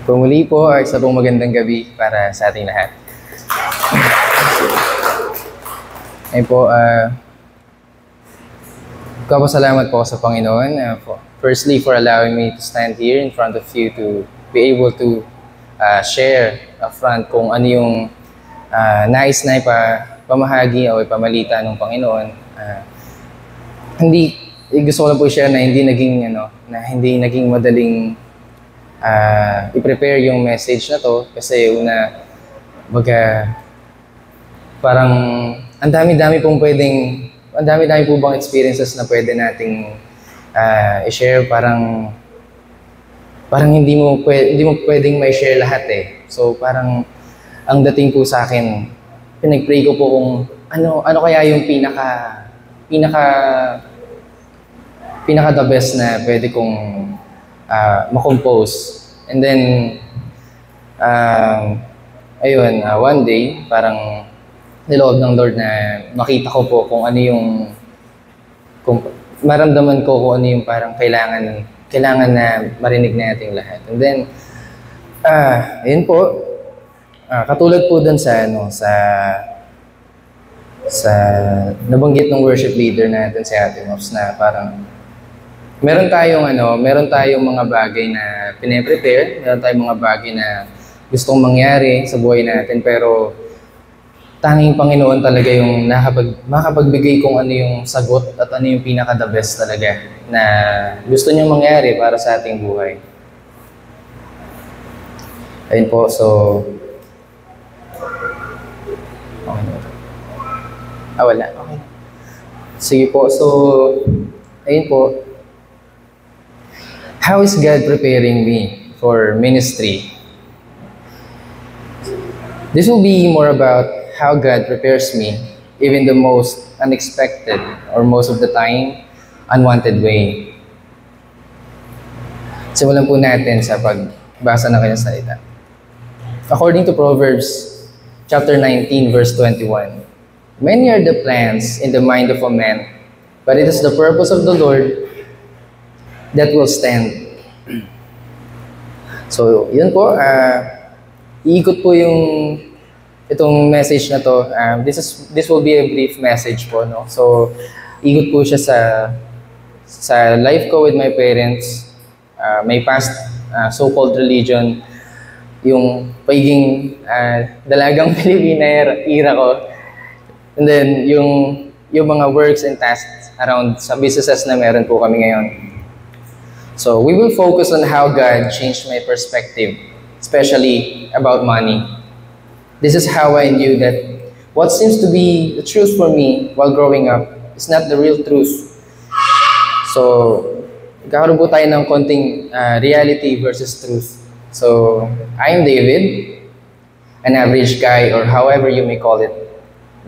Pumuli po ay isa pong magandang gabi para sa ating lahat. Ayun po, kapasalamat po sa Panginoon. Firstly, for allowing me to stand here in front of you to be able to share upfront kung ano yung nais na ipamahagi o ipamalita ng Panginoon. Gusto ko lang po share na hindi naging madaling i-prepare yung message na to kasi parang ang dami-dami po bang experiences na pwede nating i-share, parang hindi mo pwedeng may share lahat eh. So parang ang dating po sa akin, pinag-pray ko po kung ano kaya yung pinaka the best na pwede kong ma-compose. And then, one day, parang niloob ng Lord na makita ko po kung maramdaman ko kung ano yung parang kailangan na marinig nating lahat. And then, yun po, katulad po dun sa nabanggit ng worship leader natin si Ate Mops na parang meron tayong mga bagay na pine-prepare, meron tayong mga bagay na gustong mangyari sa buhay natin, pero tanging Panginoon talaga yung makapagbigay kung ano yung sagot at ano yung pinaka-the best talaga na gusto niyang mangyari para sa ating buhay. Ayun po, so wala. Okay. Sige po, so ayun po. How is God preparing me for ministry? This will be more about how God prepares me, even the most unexpected or most of the time, unwanted way. Simulan po natin sa pagbasa ng kanyang salita. According to Proverbs chapter 19, verse 21, many are the plans in the mind of a man, but it is the purpose of the Lord that will stand. So, yun po. Iikot po itong message na to. This will be a brief message po, no? So, iikot po siya sa life ko with my parents, my past so-called religion, yung pagiging dalagang Pilipina era ko, and then yung mga works and tasks around sa businesses na meron po kami ngayon. So we will focus on how God changed my perspective, especially about money. This is how I knew that what seems to be the truth for me while growing up is not the real truth. So, kakaroon po tayo ng konting reality versus truth. So, I am David, an average guy or however you may call it,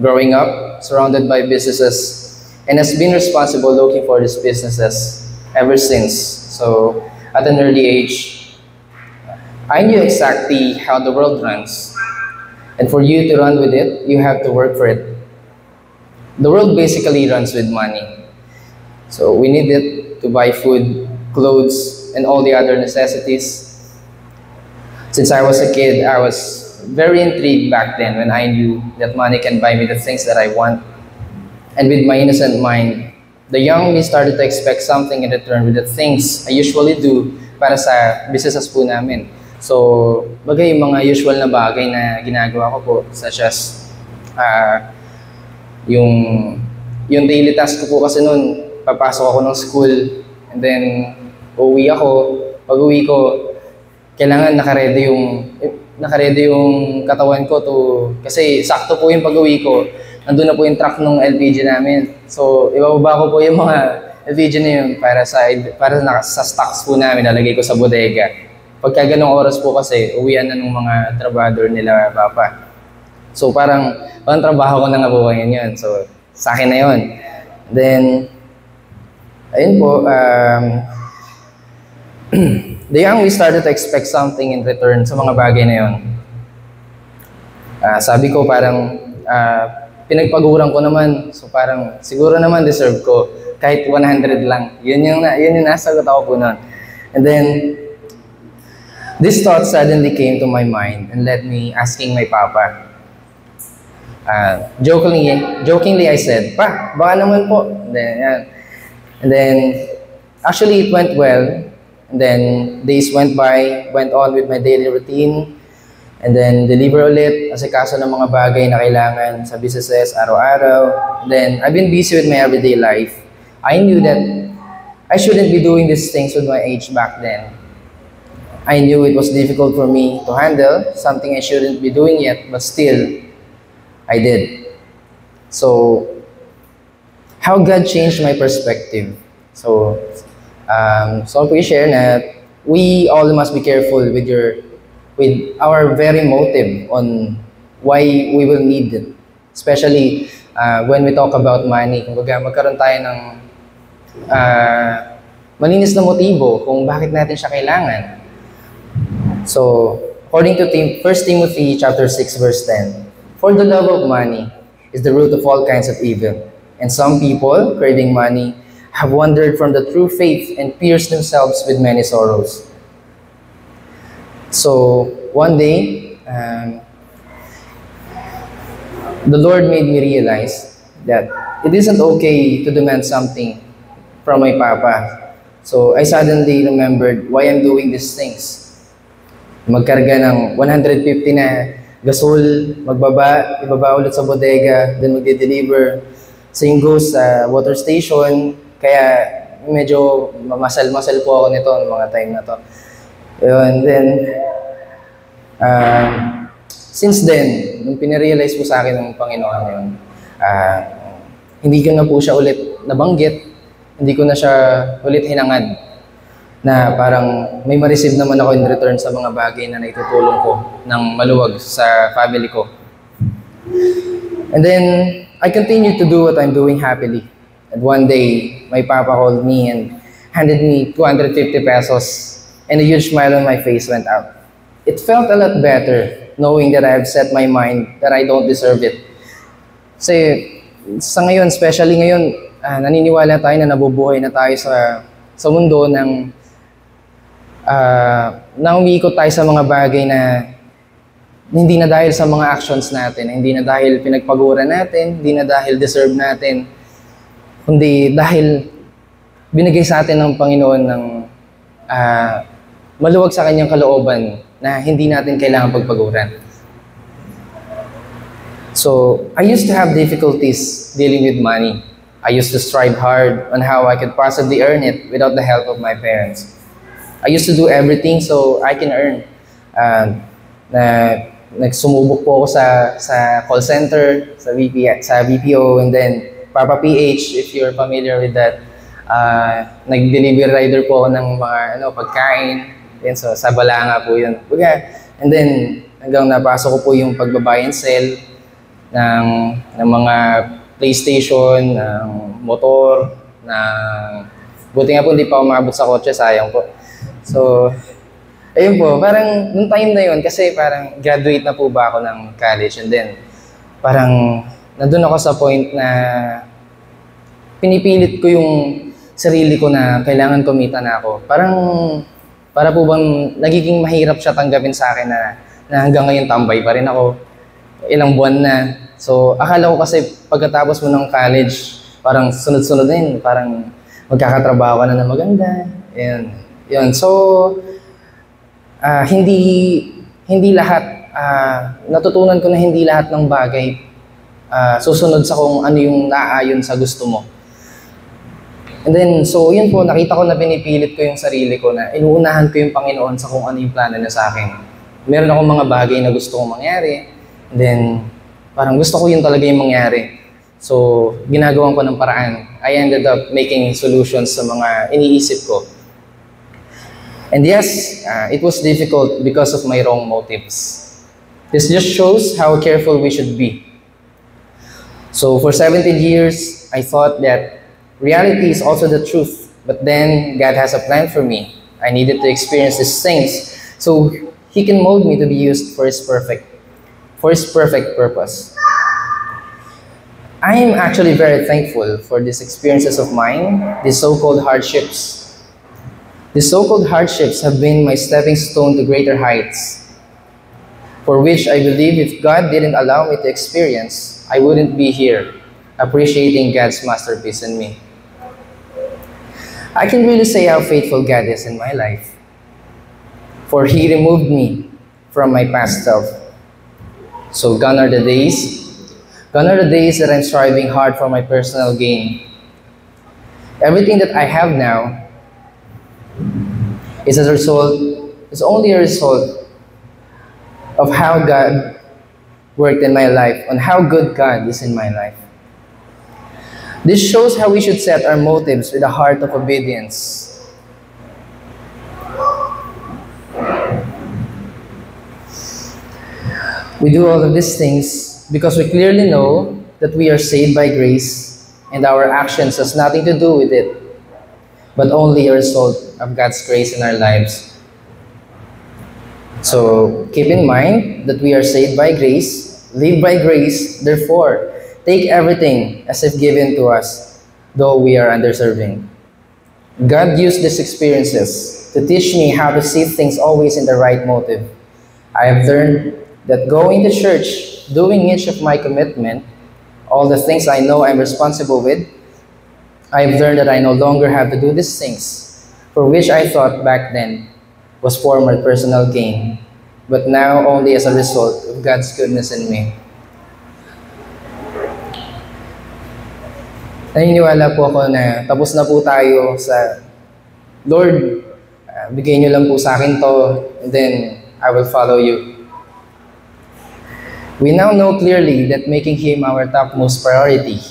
growing up, surrounded by businesses, and has been responsible looking for these businesses ever since. So, at an early age, I knew exactly how the world runs. And for you to run with it, you have to work for it. The world basically runs with money. So, we need it to buy food, clothes, and all the other necessities. Since I was a kid, I was very intrigued back then when I knew that money can buy me the things that I want. And with my innocent mind, the young me started to expect something in return with the things I usually do para sa businesses po namin. So, bagay yung mga usual na bagay na ginagawa ko po, such as yung daily task ko po kasi noon, papasok ako ng school, and then uuwi ako. Pag uwi ko, kailangan nakaredy yung katawan ko kasi sakto po yung pag-uwi ko. Nandun na po yung truck ng LPG namin. So, ibababa ko po yung mga LPG na yun para sa stocks po namin, nalagay ko sa bodega. Pagka ganong oras po kasi, uwian na ng mga trabador nila, Papa. So, parang trabaho ko na nga po ngayon yun. So, sa akin na yun. Then, ayun po, the young we started to expect something in return sa mga bagay na yun. Sabi ko parang, pinagpaguran ko naman. So parang siguro naman deserve ko kahit 100 lang. Yun yung nasagot ako po noon. And then This thought suddenly came to my mind and led me asking my papa. Jokingly I said, "Pa, baka naman po." And then, actually it went well. And then, days went by, went on with my daily routine. And then, deliver ulit, asikaso ng mga bagay na kailangan sa businesses, araw-araw. Then, I've been busy with my everyday life. I knew that I shouldn't be doing these things with my age back then. I knew it was difficult for me to handle, something I shouldn't be doing yet, but still, I did. So, how God changed my perspective. So I'm going to share na we all must be careful with our very motive on why we will need it. Especially when we talk about money. Kumbaga, magkaroon tayo ng malinis na motibo kung bakit natin siya kailangan. So, according to 1 Timothy chapter 6 verse 10, "For the love of money is the root of all kinds of evil, and some people, craving money, have wandered from the true faith and pierced themselves with many sorrows." So, one day, the Lord made me realize that it isn't okay to demand something from my papa. So, I suddenly remembered why I'm doing these things. Magkarga ng 150 na gasol, ibaba ulit sa bodega, then magde-deliver. Same goes sa water station, kaya medyo masal-masal po ako nito ng mga time na to. And then, since then, nung pinarealize po sa akin ng Panginoon yun, hindi ko na po siya ulit nabanggit, hindi ko na siya ulit hinangad na parang may ma-receive naman ako in return sa mga bagay na naitutulong ko ng maluwag sa family ko. And then, I continued to do what I'm doing happily. And one day, my papa called me and handed me 250 pesos and a huge smile on my face went out. It felt a lot better knowing that I have set my mind that I don't deserve it. Kasi sa ngayon, especially ngayon, naniniwala tayo na nabubuhay na tayo sa mundo ng umiikot tayo sa mga bagay na hindi na dahil sa mga actions natin, hindi na dahil pinagpaguran natin, hindi na dahil deserve natin, kundi dahil binigay sa atin ng Panginoon ng maluwag sa kanyang kalooban na hindi natin kailangan pagpaguran. So, I used to have difficulties dealing with money. I used to strive hard on how I could possibly earn it without the help of my parents. I used to do everything so I can earn. Nagsumubok po ako sa call center, sa BPO, and then Papa PH, if you're familiar with that. Nag-delivery rider po ako ng mga pagkain. Yan, so, sa Balanga po yun. And then, hanggang napasok ko po yung pagbabuy and sell ng mga PlayStation, ng motor, buti nga po hindi pa umabot sa kotse, sayang po. So, ayun po, parang nung time na yun, kasi parang graduate na po ba ako ng college, and then parang nandun ako sa point na pinipilit ko yung sarili ko na kailangan kumita na ako. Para po bang nagiging mahirap siya tanggapin sa akin na hanggang ngayon tambay pa rin ako, ilang buwan na. So, akala ko kasi pagkatapos mo ng college, parang sunod-sunod din, parang magkakatrabaho ka na maganda. Yun. So, hindi lahat, natutunan ko na hindi lahat ng bagay susunod sa kung ano yung naaayon sa gusto mo. And then, so yun po, nakita ko na pinipilit ko yung sarili ko na inuunahan ko yung Panginoon sa kung ano yung plano niya sa akin. Meron akong mga bagay na gusto kong mangyari, and then, parang gusto ko yun talaga yung mangyari. So, ginagawan ko ng paraan. I ended up making solutions sa mga iniisip ko. And yes, it was difficult because of my wrong motives. This just shows how careful we should be. So for 17 years, I thought that reality is also the truth, but then God has a plan for me. I needed to experience these things so He can mold me to be used for His perfect purpose. I am actually very thankful for these experiences of mine, these so-called hardships. These so-called hardships have been my stepping stone to greater heights, for which I believe if God didn't allow me to experience, I wouldn't be here, appreciating God's masterpiece in me. I can really say how faithful God is in my life, for He removed me from my past self. So gone are the days that I'm striving hard for my personal gain. Everything that I have now is only a result of how God worked in my life, on how good God is in my life. This shows how we should set our motives with a heart of obedience. We do all of these things because we clearly know that we are saved by grace and our actions has nothing to do with it, but only a result of God's grace in our lives. So keep in mind that we are saved by grace, live by grace, therefore, take everything as if given to us, though we are undeserving. God used these experiences to teach me how to see things always in the right motive. I have learned that going to church, doing each of my commitment, all the things I know I'm responsible with, I have learned that I no longer have to do these things, for which I thought back then was for my personal gain, but now only as a result of God's goodness in me. Naniniwala po ako na tapos na po tayo sa Lord, bigay niyo lang po sa akin to, and then I will follow you. We now know clearly that making Him our topmost priority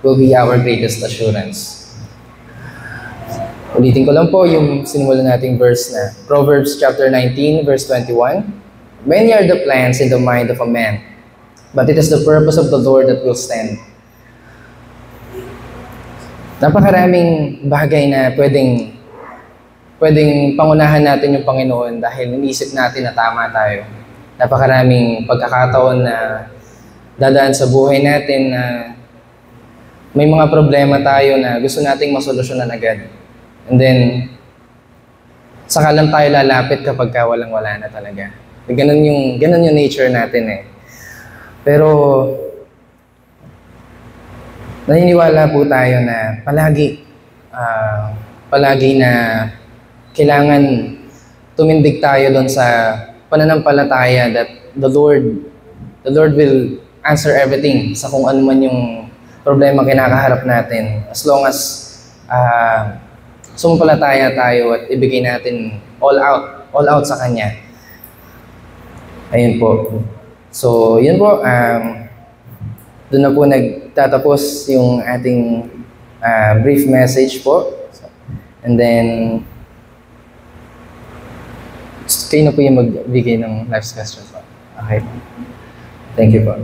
will be our greatest assurance. Ulitin ko lang po yung sinimulan nating verse na Proverbs chapter 19 verse 21. Many are the plans in the mind of a man, but it is the purpose of the Lord that will stand. Napakaraming bagay na pwedeng pangunahan natin yung Panginoon dahil iniisip natin na tama tayo. Napakaraming pagkakataon na dadaan sa buhay natin na may mga problema tayo na gusto nating masolusyonan agad. And then, saka lang tayo lalapit kapag walang-wala na talaga. Ganun yung nature natin eh. Pero, naniniwala po tayo na palagi na kailangan tumindig tayo doon sa pananampalataya that the Lord will answer everything sa kung ano man yung problema kinakaharap natin. As long as sumampalataya tayo at ibigay natin all out sa Kanya. Ayun po. So, yun po. Doon na po nagtatapos yung ating brief message po. And then, kayo na po yung magbigay ng next question po. Okay. Thank you po.